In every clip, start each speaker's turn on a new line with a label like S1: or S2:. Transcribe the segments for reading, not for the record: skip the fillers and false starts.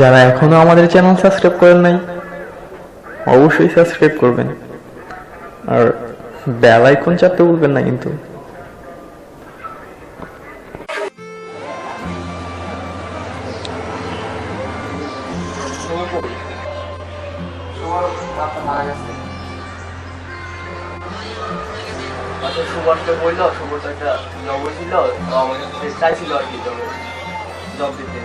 S1: যারা এখনো আমাদের চ্যানেল সাবস্ক্রাইব করেন নাই অবশ্যই সাবস্ক্রাইব করবেন, আর বেল আইকন চাপতে ভুলবেন না কিন্তু।
S2: সুভাষকে বললো, সুভাষ একটা জব হয়েছিল, আমাকে চাইছিল আর কি জব দিতে,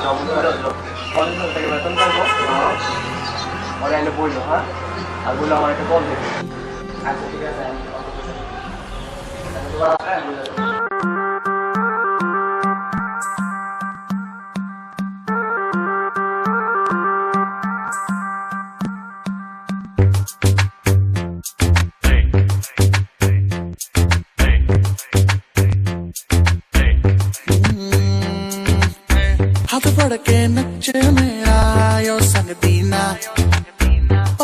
S2: জব ছিল কলেজ থেকে বেতন পাবো ওরা এনে বললো। হ্যাঁ, আর বললো আমার একটা কল দেবে। আচ্ছা ঠিক আছে,
S3: हाथ फड़ के नच मेरा यो संग दीना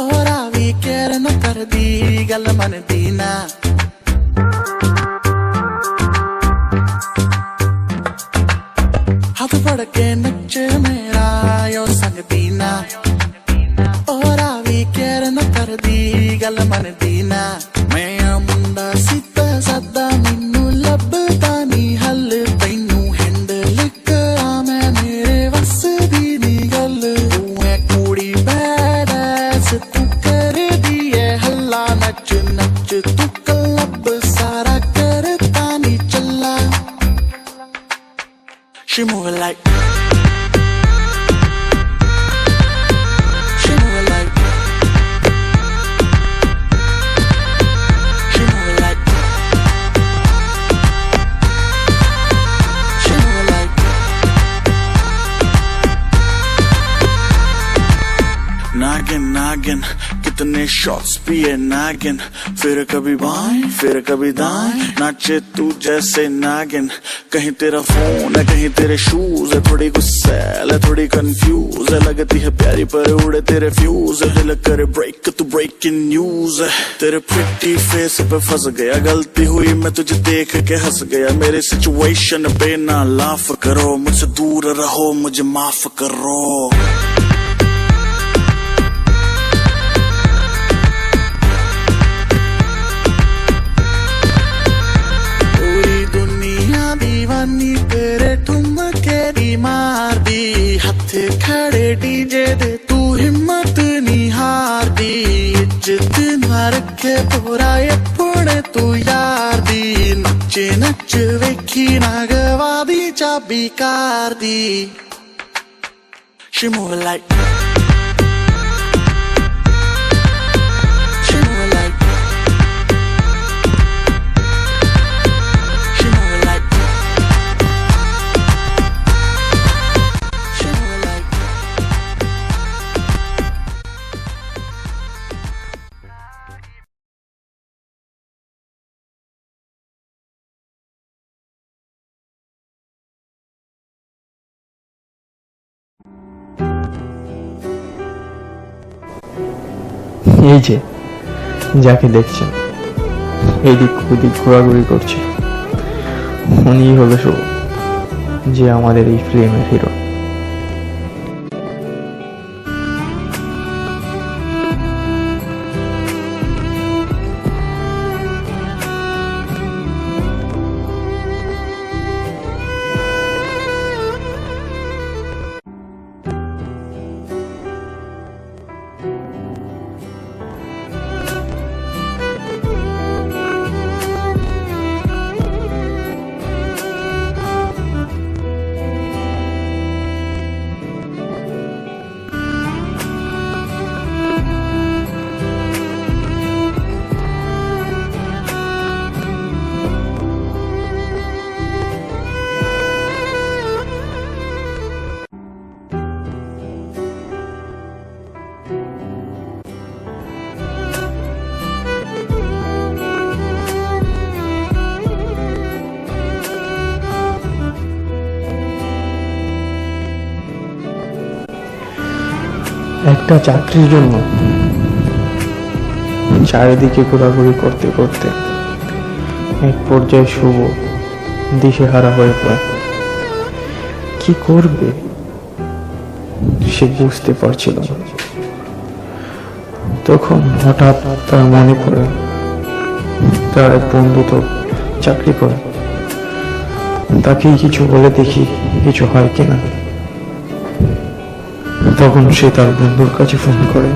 S3: और आवी केर न कर दी गल मन दीना। हाथ फड़ के नच मेरा यो संग दीना और आवी केर न कर दी गल मन दीना। मैं मुंडा सीता सदा मैनू लभदा नी हल तैनू हैंडल करा मैं मेरे वस दी नी गल। तू है कुड़ी बैड ऐस तू कर दी है हल्ला नच नच तू क्लब सारा करता नी चला। She move like she move like she move like she move like नागिन नागिन कितने शॉट्स पिए नागिन। फिर कभी बाएं फिर कभी दाएं नाचे तू जैसे नागिन। कहीं तेरा फोन है कहीं तेरे शूज है, थोड़ी गुस्सैल है थोड़ी कंफ्यूज है। लगती है प्यारी पर उड़े तेरे फ्यूज है, दिल करे ब्रेक तू ब्रेकिंग न्यूज है। तेरे प्रिटी फेस पे फंस गया, गलती हुई मैं तुझे देख के हंस गया। मेरे सिचुएशन पे ना लाफ करो, मुझसे दूर रहो मुझे माफ करो। दीवानी तेरे ठुमके दी मार दी, हथे खड़े डीजे दे तू हिम्मत नी हार दी। इज्जत ना रखे पूरा अपने तू यार दी, नचे नच वेखी ना गवा दी चाबी car the. She move like she move like she move like she move like
S1: এই যে যাকে দেখছেন এদিক ওদিক ঘোরাঘুরি করছে, উনি হলো শুভ, যে আমাদের এই ফিল্মের হিরো। একটা চাকরির জন্য চারিদিকে ঘোরাঘুরি করতে করতে এক পর্যায়ে শুভ দিশেহারা হয়ে পড়ে। কি করবে সে বুঝতে পারছিল না। তখন হঠাৎ তার মনে পড়ে তার এক বন্ধু তো চাকরি করে, তাকেই কিছু বলে দেখি কিছু হয় কিনা। তখন সে তার বন্ধুর কাছে ফোন করে।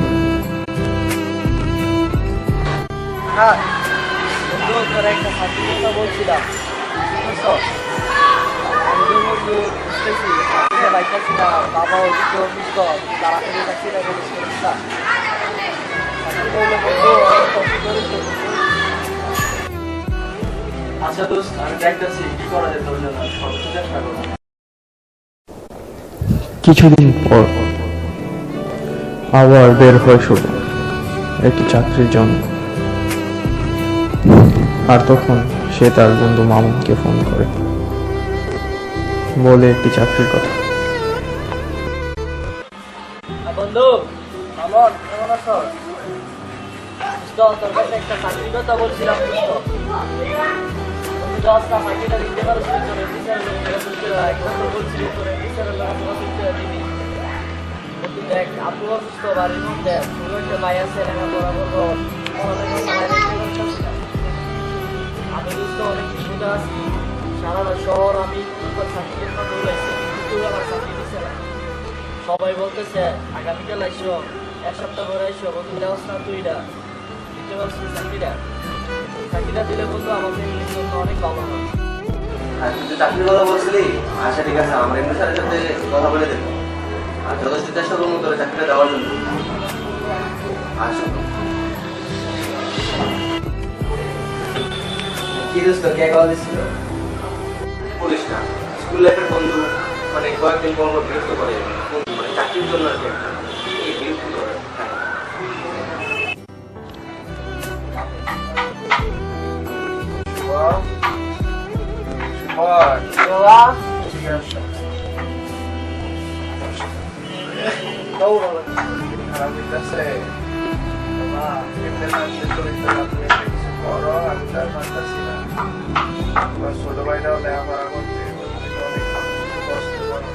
S2: হ্যাঁ বন্ধু, তোর একটা সাথী কথা বলছিলাম, বুঝছো? আমি তো বন্ধু বুঝতেছি সাথীটা বাইকটাছি না, বাবা ওদিকে অসুস্থ, তাড়াতাড়ি যাচ্ছি না বলিস না। সাথী বললো বন্ধু অনেক কষ্ট করেছে বন্ধু। আচ্ছা দোস্ত, আমি দেখতেছি কি করা যেত ওই জন্য সর্বোচ্চ চেষ্টা করবো।
S1: কিছুদিন পর আবার বের হয় শুরু একটি চাকরির জন্য। আর তখন সে তার বন্ধু মামুনকে ফোন করে, বলে একটি চাকরির কথা।
S2: বন্ধু মামন, কেমন আছো? দোস্ত, তোর কাছে একটা চাকরির কথা বলছিলাম দোস্ত। তুমি তো আসলাম চাকরিটা দিতে পারো, তোর অফিসারের লোক থেকে বলছিল, একবার তো বলছিল তোর অফিসারের লোক তোমার দিবি। কিন্তু দেখ, আপু অসুস্থ, বাড়ির মধ্যে তুই একটা ভাই আছে, লেখাপড়া করবো, পড়ালেখা চালাই দেখতে পারতেছি না। আমি দোস্ত অনেক কিছুতে আছি, সারা শহর আমি চাকরির জন্য দৌড়াইছি, কিন্তু আমার চাকরি দিচ্ছে না। সবাই বলতেছে আগামীকাল আইসো, এক সপ্তাহ পরে আইসো, বন্ধু দেওয়াস না তুইটা দিতে পারছি চাকরিটা। চাকরিটা দিলে বন্ধু আমার ফ্যামিলির জন্য অনেক ভালো হয়।
S4: আর তুই চাকরির কথা বলছিলি, আচ্ছা ঠিক আছে, আমার এমনি স্যারের সাথে কথা বলে দেবো আর যথেষ্ট চেষ্টা করবো তোর চাকরিটা দেওয়ার জন্য। আচ্ছা
S2: কি দোস্ত, কে কল দিছিল?
S4: বলিস না, স্কুল লাইফের বন্ধু, মানে কয়েকদিন পর পর বিরক্ত করে, মানে চাকরির জন্য আর কি একটা এই বিরক্ত করে।
S2: বাবা দৌড়
S5: খারাপ হইতেছে,
S2: বাবা
S5: কিছু করো, আমি তো আর পারতেছি না। আমার ছোট ভাইটাও লেখাপড়া করতে অনেক কষ্ট করে।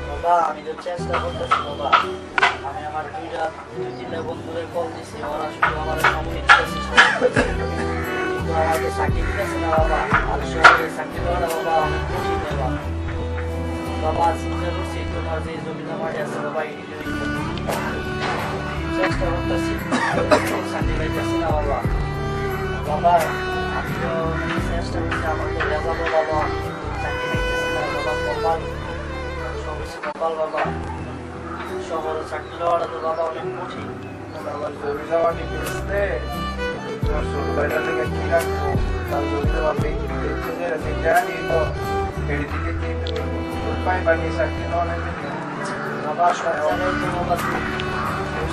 S2: বাবা, আমি তো চেষ্টা করতেছি বাবা। আমি আমার দুই তিনটা বন্ধুদের কল দিছি, ওরা শুধু আমার সামনে দিতেছে, কিন্তু আমাকে চাকরি দিতেছে না বাবা। আর শহরে চাকরি দেওয়াটা বাবা অনেক কঠিন বাবা। বাবা চিন্তা করছি তোমার যে জমি জমাটি আছে বাবা, এদিকে চেষ্টা করতেছি, চাকরি পাইতেছি না বাবা। বাবা আমি তো চেষ্টা করছি, আমার তো রেজাল্ট বাবা চাকরি পাইতেছি না বাবা। কপাল সবকিছু কপাল বাবা, শহরে চাকরি দেওয়াটা তো বাবা অনেক কঠিন।
S5: আমার জমি জমা নিতে এসছে, তোমার ছোট ভাইটা থেকে কি রাখবো, তার জমি জমা দেখতে জানি তো এদিকে কি তুমি উপায় বানিয়ে চাকরি নেওয়া নেবে।
S2: বাবা সব জায়গায় তো বাবা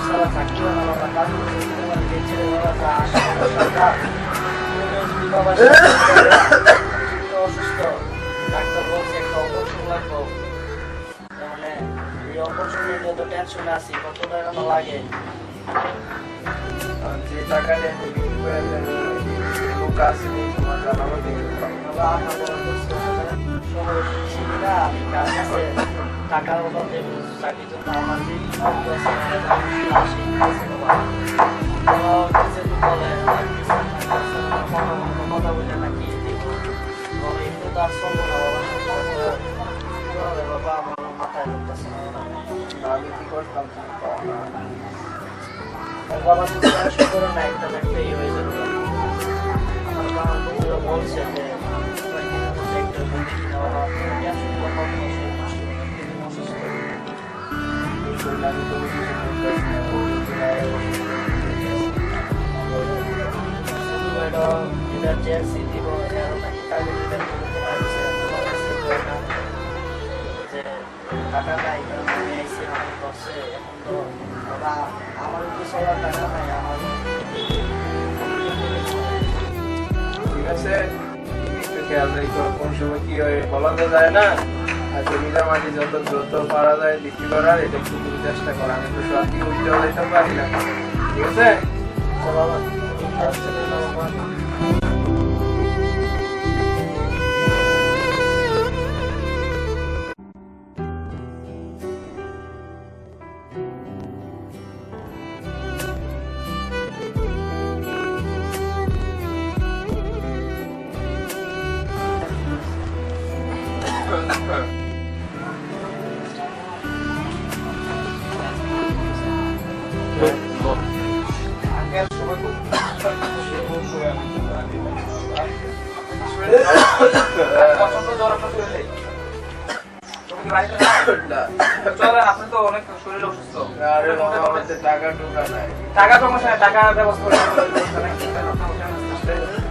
S2: সারা চাকরি হয় না বাবা, কাজ করতে বাবা দেখছে বাবা যা আসে সরকার যদি বাবা অসুস্থ, ডাক্তার বলছে একটা অপারেশন লাগবো, মানে এই অপারেশন নিয়ে তো টেনশনে আছি, কত টাকা না লাগে।
S5: আর যে টাকা নিয়ে আমি বিক্রি করে লোক আছে তোমার জানাবো দেখতে পাবো।
S2: বাবা আমার বড় করছে শহর ছিলা, আমি কাজ আছে টাকার অভাব দেবো চাকরির জন্য, আমার যে বন্ধু আছে আসে বাবা। বাবা কিছু বলে কথা বলে নাকি বাবা, এগুলো তো আর চলবো না বাবা। বাবা আমার মাথায় ঢুকতেছে না
S5: আমি কি করতাম তুমি পাও না।
S2: বাবা, তো চেষ্টা করো না, একটা দেখতেই হয়ে যাবে। আমার বাবা বন্ধুরা বলছে যে কয়েকদিনের মধ্যে একটা বন্ধু কিনা বাবা, টেনশন কথা অসুস্থ।
S5: আমি তো কিছু করতেছি না,
S2: শুধু এটা এটা জেলসি দিব, এর নাকি কাগজ দিতে পারছে যে টাকা নাই, আমি আইসি আমার করছে। এখন তো বাবা আমার তো চলার টাকা নাই, আমার
S5: ঠিক আছে, একটু খেয়াল রেখো, কোন সময় কি হয় বলা তো যায় না। আর জমিটা মাটি যত দ্রুত পারা যায় বিক্রি করার, এটা একটু তুমি চেষ্টা করো। আমি তো সব কি উঠতে যেতে পারি না, ঠিক আছে।
S2: বাবা বাবা
S5: পছন্দ জ্বর আপনার শরীরে? তুমি কি বাড়িতে না? চলেন, আপনি তো অনেক শরীর অসুস্থ। আরে বাবা, আমার কাছে টাকা টোকা নাই। টাকা সমস্যা নাই, টাকা ব্যবস্থা করে দেবো।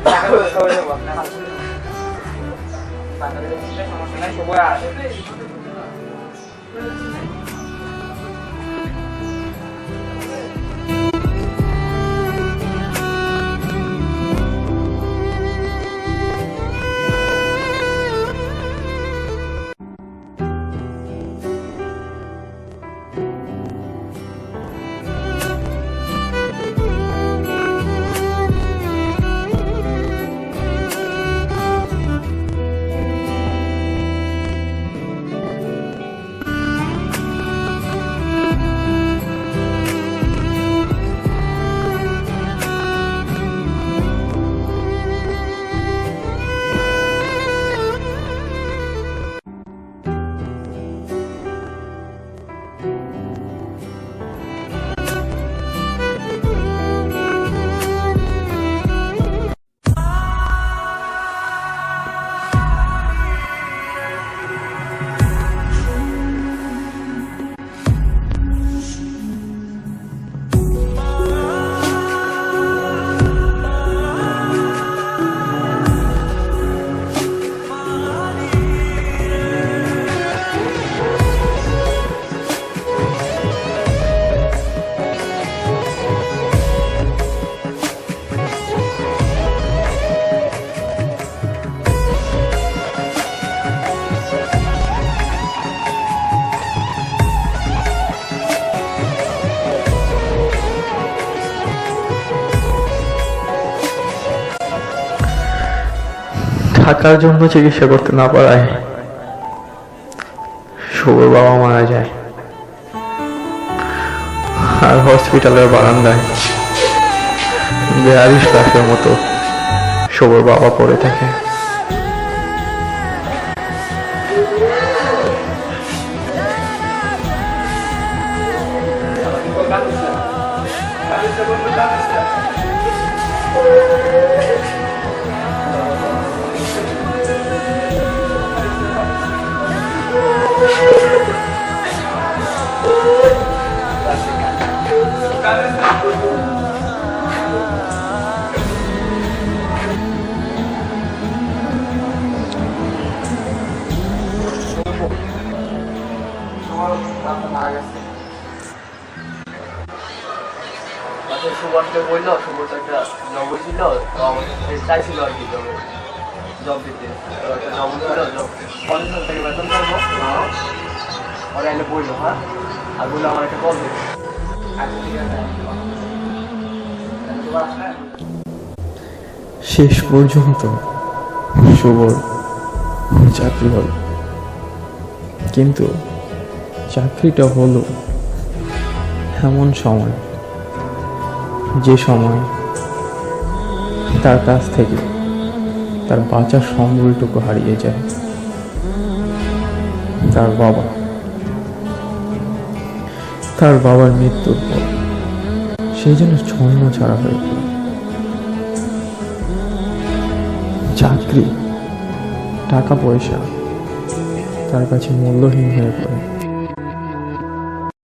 S5: টাকা ব্যবস্থা করে দেবো আপনার হাতে। টাকা দিলে সমস্যা নাই, সবাই আসে।
S1: টাকার জন্য চিকিৎসা করতে না পারায় শুভর বাবা মারা যায়। আর হসপিটালের বারান্দায় বেয়ারিশ লাখের মতো শুভর বাবা পড়ে থাকে।
S2: সুভাষকে বললো, শুভ তো একটা জব হয়েছিল, তো আমাকে চাইছিল আর কি জব দিতে। তো একটা জব হয়েছিল, কলেজ থেকে বেতন করবো, ওরা এলে বললো হ্যাঁ, আর বললো আমার একটা কল দেবে। আচ্ছা ঠিক আছে,
S1: শেষ পর্যন্ত শুভর চাকরি হল, কিন্তু চাকরিটা হলো এমন সময় যে সময় তার কাছ থেকে তার বাঁচার সম্বলটুকু হারিয়ে যায়। তার বাবার মৃত্যুর পর সে যেন ছন্ন ছাড়া হয়ে পড়ে। চাকরি, টাকা পয়সা তার কাছে মূল্যহীন হয়ে পড়ে।